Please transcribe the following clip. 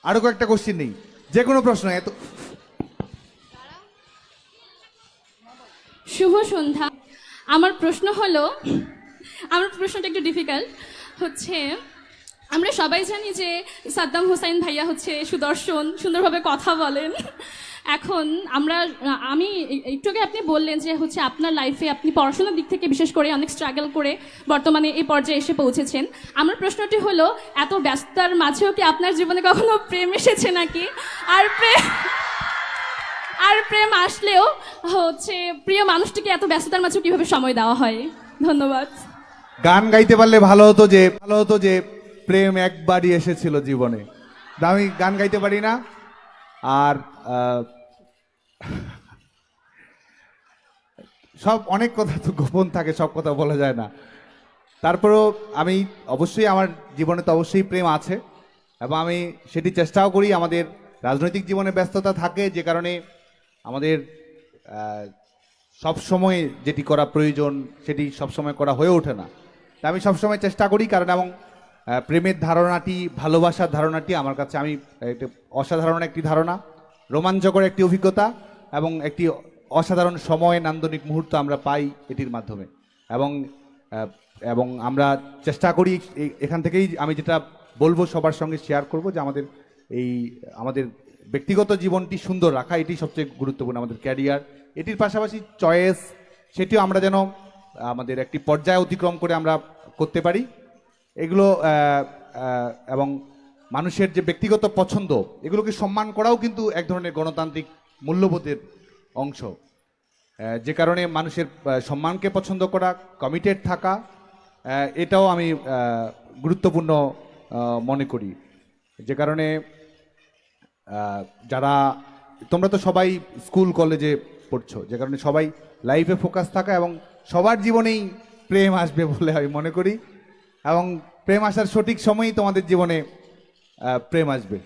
আরো কয়েকটা কোশ্চেন নেই, যে কোনো প্রশ্ন। এত শুভ সন্ধ্যা। আমার প্রশ্ন হলো, আমার প্রশ্নটা একটু ডিফিকাল্ট হচ্ছে, আমরা সবাই জানি যে সাদ্দাম হোসাইন ভাইয়া হচ্ছে সুদর্শন, সুন্দরভাবে কথা বলেন। এখন আমি একটু আগে আপনি বললেন যে হচ্ছে আপনার লাইফে আপনি পড়াশোনার দিক থেকে বিশেষ করে অনেক স্ট্রাগল করে বর্তমানে এই পর্যায়ে এসে পৌঁছেছেন। আমার প্রশ্নটি হলো, এত ব্যস্ততার মাঝেও কি আপনার জীবনে কখনো প্রেম এসেছে নাকি? আর প্রেম আসলেও হচ্ছে প্রিয় মানুষটিকে এত ব্যস্ততার মাঝেও কিভাবে সময় দেওয়া হয়? ধন্যবাদ। গান গাইতে পারলে ভালো হতো যে প্রেম একবারই এসেছিল জীবনে। আমি গান গাইতে পারি না, আর সব অনেক কথা তো গোপন থাকে, সব কথা বলা যায় না। তারপরেও আমি অবশ্যই, আমার জীবনে তো অবশ্যই প্রেম আছে, এবং আমি সেটি চেষ্টাও করি। আমাদের রাজনৈতিক জীবনে ব্যস্ততা থাকে, যে কারণে আমাদের সব সময় যেটি করা প্রয়োজন সেটি সব সময় করা হয়ে ওঠে না। তা আমি সবসময় চেষ্টা করি, কারণ এবং প্রেমের ধারণাটি, ভালোবাসার ধারণাটি আমার কাছে আমি অসাধারণ একটি ধারণা, রোমাঞ্চকর একটি অভিজ্ঞতা, এবং একটি অসাধারণ সময়, নান্দনিক মুহূর্ত আমরা পাই এটির মাধ্যমে। এবং এবং আমরা চেষ্টা করি, এখান থেকেই আমি যেটা বলবো সবার সঙ্গে শেয়ার করব, যে আমাদের ব্যক্তিগত জীবনটি সুন্দর রাখা, এটি সবচেয়ে গুরুত্বপূর্ণ। আমাদের ক্যারিয়ার, এটির পাশাপাশি চয়েস, সেটিও আমরা যেন আমাদের একটি পর্যায়ে অতিক্রম করে আমরা করতে পারি এগুলো। এবং মানুষের যে ব্যক্তিগত পছন্দ, এগুলোকে সম্মান করাও কিন্তু এক ধরনের গণতান্ত্রিক মূল্যবোধের অংশ। যে কারণে মানুষের সম্মানকে পছন্দ করা, কমিটেড থাকা, এটাও আমি গুরুত্বপূর্ণ মনে করি। যে কারণে তোমরা তো সবাই স্কুল কলেজে পড়ছো, যে কারণে সবাই লাইফে ফোকাস থাকা, এবং সবার জীবনেই প্রেম আসবে বলে আমি মনে করি, এবং প্রেম আসার সঠিক সময়ই তোমাদের জীবনে প্রেম আসবে।